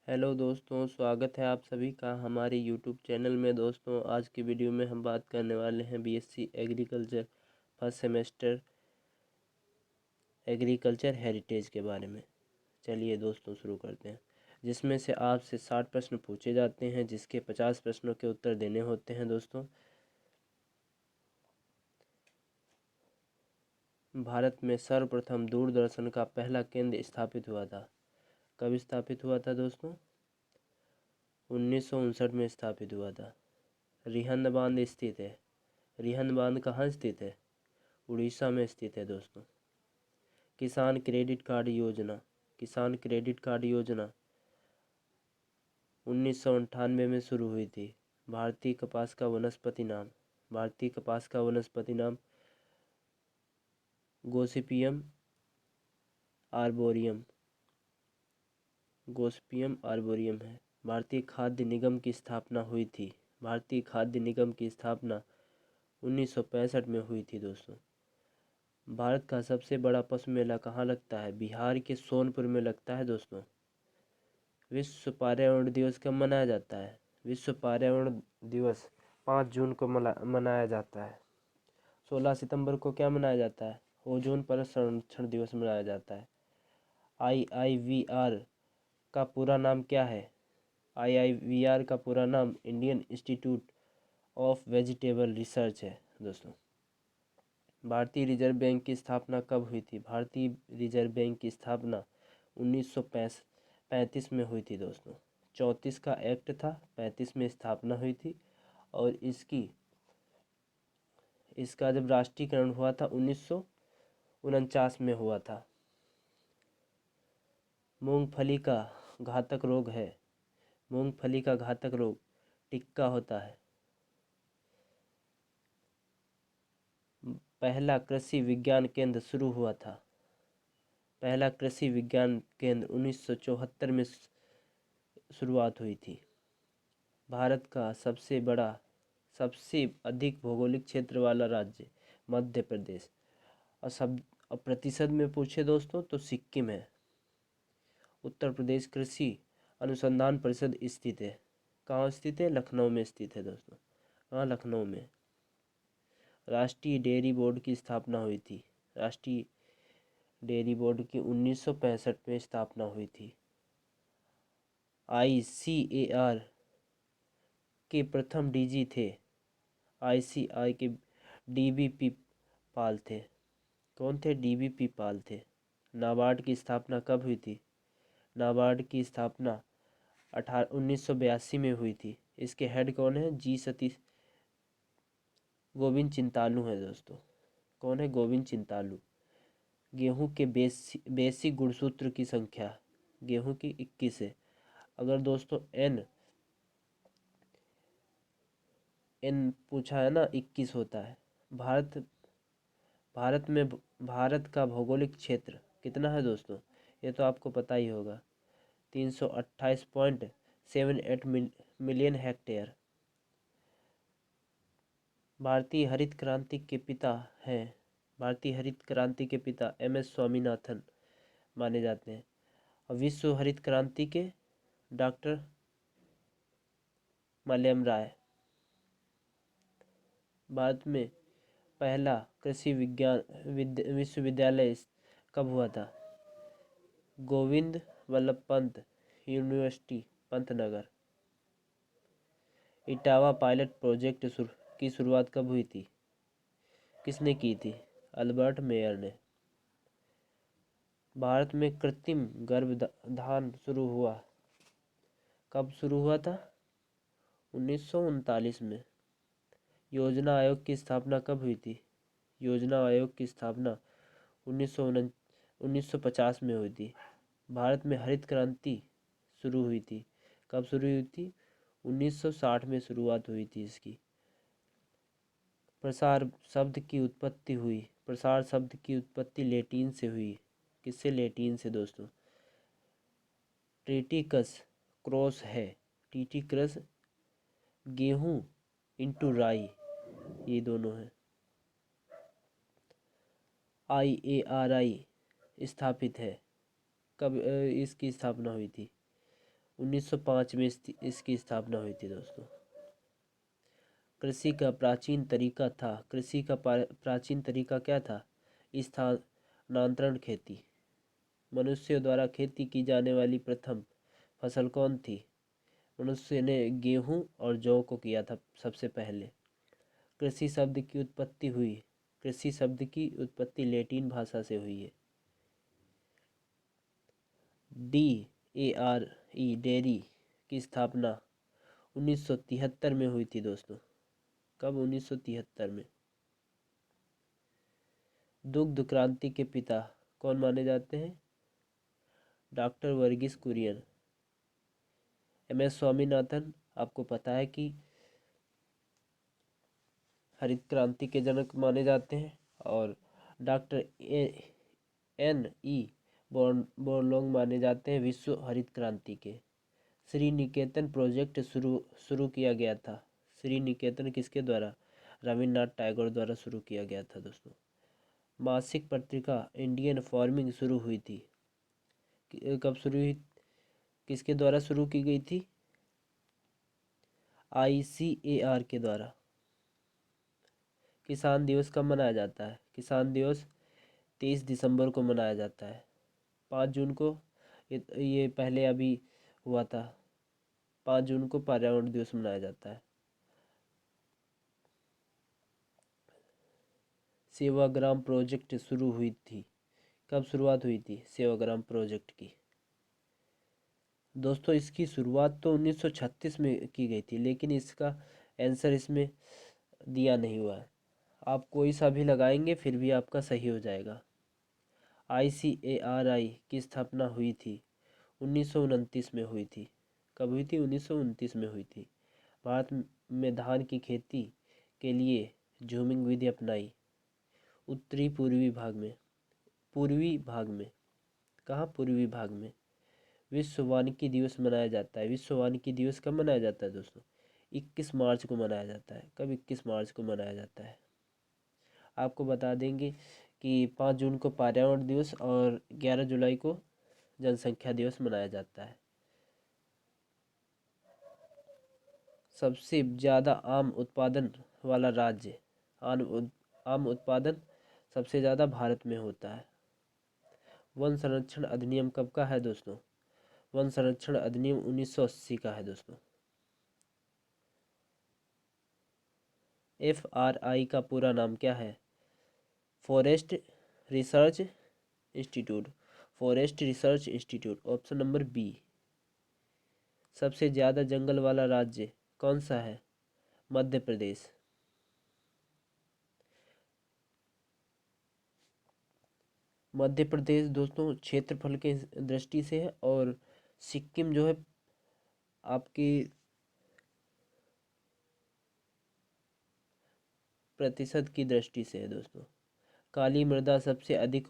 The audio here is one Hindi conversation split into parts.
हेलो दोस्तों, स्वागत है आप सभी का हमारे यूट्यूब चैनल में। दोस्तों, आज की वीडियो में हम बात करने वाले हैं BSc agriculture first semester agriculture heritage के बारे में। चलिए दोस्तों शुरू करते हैं। जिसमें से आपसे 60 प्रश्न पूछे जाते हैं, जिसके 50 प्रश्नों के उत्तर देने होते हैं। दोस्तों, भारत में सर्वप्रथम दूरदर्शन का पहला केंद्र स्थापित हुआ था। कब स्थापित हुआ था दोस्तों? 1959 में स्थापित हुआ था। रिहंद बांध स्थित है। रिहंद बांध कहाँ स्थित है? उड़ीसा में स्थित है दोस्तों। किसान क्रेडिट कार्ड योजना। किसान क्रेडिट कार्ड योजना 1998 में शुरू हुई थी। भारतीय कपास का वनस्पति नाम। भारतीय कपास का वनस्पति नाम गोसिपियम आर्बोरियम। गोसिपियम आर्बोरियम है। भारतीय खाद्य निगम की स्थापना हुई थी। भारतीय खाद्य निगम की स्थापना 1965 में हुई थी दोस्तों। भारत का सबसे बड़ा पशु मेला कहाँ लगता है? बिहार के सोनपुर में लगता है दोस्तों। विश्व पर्यावरण दिवस कब मनाया जाता है? विश्व पर्यावरण दिवस 5 जून को मनाया जाता है। 16 सितंबर को क्या मनाया जाता है? ओजोन परत संरक्षण दिवस मनाया जाता है। IIVR का पूरा नाम क्या है? IIVR का पूरा नाम Indian institute of vegetable research है दोस्तों। भारतीय रिजर्व बैंक की स्थापना कब हुई थी? भारतीय रिजर्व बैंक की स्थापना 1935 में हुई थी दोस्तों। 34 का एक्ट था, 35 में स्थापना हुई थी। और इसका जब राष्ट्रीयकरण हुआ था 1949 में हुआ था। मूंगफली का घातक रोग है। मूंगफली का घातक रोग टिक्का होता है। पहला कृषि विज्ञान केंद्र शुरू हुआ था। पहला कृषि विज्ञान केंद्र 1974 में शुरुआत हुई थी। भारत का सबसे अधिक भौगोलिक क्षेत्र वाला राज्य मध्य प्रदेश। और प्रतिशत में पूछे दोस्तों तो सिक्किम है। उत्तर प्रदेश कृषि अनुसंधान परिषद स्थित है। कहाँ स्थित है? लखनऊ में स्थित है दोस्तों। कहाँ? लखनऊ में। राष्ट्रीय डेयरी बोर्ड की स्थापना हुई थी। राष्ट्रीय डेयरी बोर्ड की 1965 में स्थापना हुई थी। ICAR के प्रथम DG थे। ICAR के DBP पाल थे। कौन थे? DBP पाल थे। नाबार्ड की स्थापना कब हुई थी? नाबार्ड की स्थापना 1982 में हुई थी। इसके हेड कौन है? जी सतीश गोविंद चिंतालू है दोस्तों। कौन है? गोविंद चिंतालू। गेहूं के बेसिक गुणसूत्र की संख्या गेहूं की 21 है। अगर दोस्तों एन पूछा है ना, 21 होता है। भारत का भौगोलिक क्षेत्र कितना है दोस्तों? ये तो आपको पता ही होगा। 328.78 मिलियन हेक्टेयर। भारतीय हरित क्रांति के पिता हैं। भारतीय हरित क्रांति के पिता MS स्वामीनाथन माने जाते हैं। और विश्व हरित क्रांति के डॉक्टर मलयम राय। भारत में पहला कृषि विज्ञान विश्वविद्यालय कब हुआ था? Govind Vallabh Pant university, Pantnagar. Etawah pilot project की शुरुआत कब हुई थी? किसने की थी? अल्बर्ट मेयर ने। भारत में कृत्रिम गर्भधान शुरू हुआ। कब शुरू हुआ था? 1939 में। योजना आयोग की स्थापना कब हुई थी? योजना आयोग की स्थापना 1950 में हुई थी। भारत में हरित क्रांति शुरू हुई थी। कब शुरू हुई थी? 1960 में शुरुआत हुई थी इसकी। प्रसार शब्द की उत्पत्ति हुई। प्रसार शब्द की उत्पत्ति लैटिन से हुई। किससे? लैटिन से दोस्तों। ट्रिटिकस क्रॉस है। ट्रिटिकस गेहूं इंटू राई, ये दोनों है। IARI स्थापित है। कब इसकी स्थापना हुई थी? 1905 में इसकी स्थापना हुई थी दोस्तों। कृषि का प्राचीन तरीका था। कृषि का प्राचीन तरीका क्या था? स्थानांतरण खेती। मनुष्यों द्वारा खेती की जाने वाली प्रथम फसल कौन थी? मनुष्य ने गेहूं और जौ को किया था सबसे पहले। कृषि शब्द की उत्पत्ति हुई। कृषि शब्द की उत्पत्ति लैटिन भाषा से हुई है। DARE डेयरी की स्थापना 1973 में हुई थी दोस्तों। कब? 1973 में। दुग्ध क्रांति के पिता कौन माने जाते हैं? डॉक्टर वर्गीस कुरियन। MS स्वामीनाथन आपको पता है कि हरित क्रांति के जनक माने जाते हैं। और डॉक्टर NE बोरलॉग माने जाते हैं विश्व हरित क्रांति के। श्री निकेतन प्रोजेक्ट शुरू किया गया था। श्री निकेतन किसके द्वारा? रविन्द्रनाथ टैगोर द्वारा शुरू किया गया था दोस्तों। मासिक पत्रिका इंडियन फार्मिंग शुरू हुई थी। कब शुरू हुई? किसके द्वारा शुरू की गई थी? ICAR के द्वारा। किसान दिवस कब मनाया जाता है? किसान दिवस 23 दिसंबर को मनाया जाता है। 5 जून को ये पहले अभी हुआ था। 5 जून को पर्यावरण दिवस मनाया जाता है। सेवाग्राम प्रोजेक्ट शुरू हुई थी। कब शुरुआत हुई थी सेवाग्राम प्रोजेक्ट की? दोस्तों इसकी शुरुआत तो 1936 में की गई थी, लेकिन इसका आंसर इसमें दिया नहीं हुआ है। आप कोई सा भी लगाएंगे फिर भी आपका सही हो जाएगा। ICARI की स्थापना हुई थी 1929 में हुई थी। कब हुई थी? 1929 में हुई थी। भारत में धान की खेती के लिए झूमिंग विधि अपनाई। उत्तरी पूर्वी भाग में। पूर्वी भाग में। कहाँ? पूर्वी भाग में। विश्व वानिकी दिवस मनाया जाता है। विश्व वानिकी दिवस कब मनाया जाता है दोस्तों? 21 मार्च को मनाया जाता है। कब? 21 मार्च को मनाया जाता है। आपको बता देंगे कि 5 जून को पर्यावरण दिवस और 11 जुलाई को जनसंख्या दिवस मनाया जाता है। सबसे ज़्यादा आम उत्पादन वाला राज्य। आम उत्पादन सबसे ज़्यादा भारत में होता है। वन संरक्षण अधिनियम कब का है दोस्तों? वन संरक्षण अधिनियम 1980 का है दोस्तों। FRI का पूरा नाम क्या है? Forest research institute. Forest research institute. Option number B. सबसे ज़्यादा जंगल वाला राज्य कौन सा है? मध्य प्रदेश। मध्य प्रदेश दोस्तों क्षेत्रफल के दृष्टि से है, और सिक्किम जो है आपकी प्रतिशत की दृष्टि से है दोस्तों। काली मृदा सबसे अधिक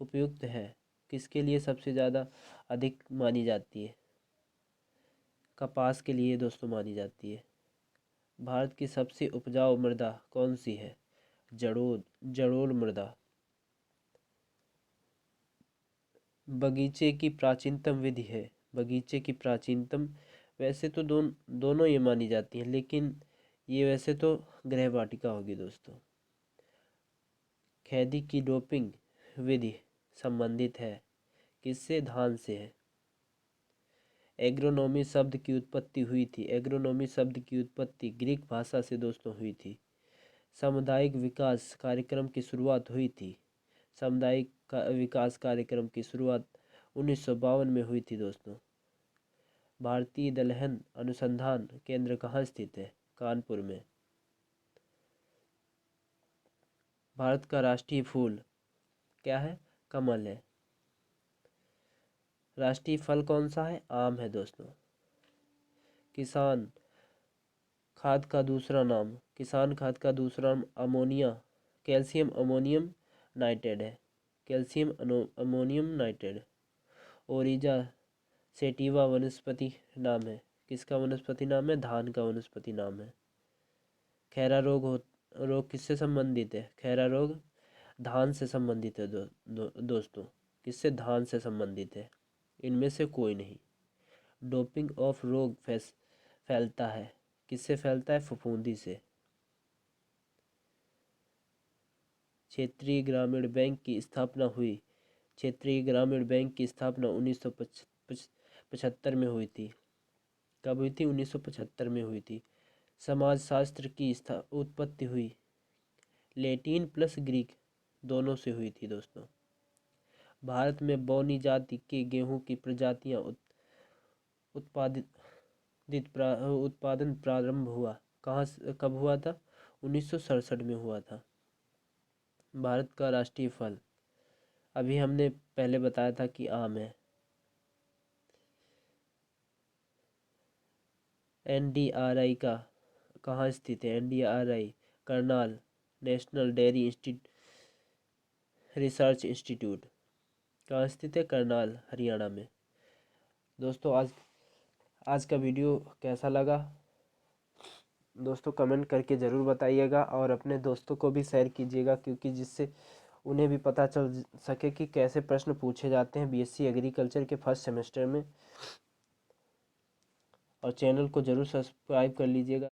उपयुक्त है किसके लिए सबसे ज़्यादा अधिक मानी जाती है? कपास के लिए दोस्तों मानी जाती है। भारत की सबसे उपजाऊ मृदा कौन सी है? जलोढ़ मृदा। बगीचे की प्राचीनतम विधि है। बगीचे की प्राचीनतम वैसे तो दोनों ये मानी जाती हैं, लेकिन ये वैसे तो गृह वाटिका होगी दोस्तों। खैदी की डोपिंग विधि संबंधित है किससे? धान से है। एग्रोनॉमी शब्द की उत्पत्ति हुई थी। एग्रोनॉमी शब्द की उत्पत्ति ग्रीक भाषा से दोस्तों हुई थी। सामुदायिक विकास कार्यक्रम की शुरुआत हुई थी। सामुदायिक विकास कार्यक्रम की शुरुआत 1952 में हुई थी दोस्तों। भारतीय दलहन अनुसंधान केंद्र कहाँ स्थित है? कानपुर में। भारत का राष्ट्रीय फूल क्या है? कमल है। राष्ट्रीय फल कौन सा है? आम है दोस्तों। किसान खाद का दूसरा नाम। किसान खाद का दूसरा नाम अमोनिया कैल्शियम अमोनियम नाइट्रेट है। Calcium ammonium nitrate. Oryza sativa वनस्पति नाम है। किसका वनस्पति नाम है? धान का वनस्पति नाम है। खैरा रोग किससे संबंधित है? खैरा रोग धान से संबंधित है दोस्तों। किससे? धान से संबंधित है। इनमें से कोई नहीं। डोपिंग ऑफ रोग फैलता है। किससे फैलता है? फफूंदी से। क्षेत्रीय ग्रामीण बैंक की स्थापना हुई। क्षेत्रीय ग्रामीण बैंक की स्थापना 1975 में हुई थी। कब हुई थी? 1975 में हुई थी। समाजशास्त्र की उत्पत्ति हुई। लैटिन प्लस ग्रीक दोनों से हुई थी दोस्तों। भारत में बौनी जाति के गेहूं की प्रजातियां उत्पादन प्रारंभ हुआ। कब हुआ था? 1967 में हुआ था। भारत का राष्ट्रीय फल, अभी हमने पहले बताया था कि आम है। NDRI का कहाँ स्थित है? NDRI Karnal national dairy research institute कहाँ स्थित है? करनाल, हरियाणा में। दोस्तों आज का वीडियो कैसा लगा दोस्तों कमेंट करके ज़रूर बताइएगा, और अपने दोस्तों को भी शेयर कीजिएगा, क्योंकि जिससे उन्हें भी पता चल सके कि कैसे प्रश्न पूछे जाते हैं BSc एग्रीकल्चर के फर्स्ट सेमेस्टर में। और चैनल को ज़रूर सब्सक्राइब कर लीजिएगा।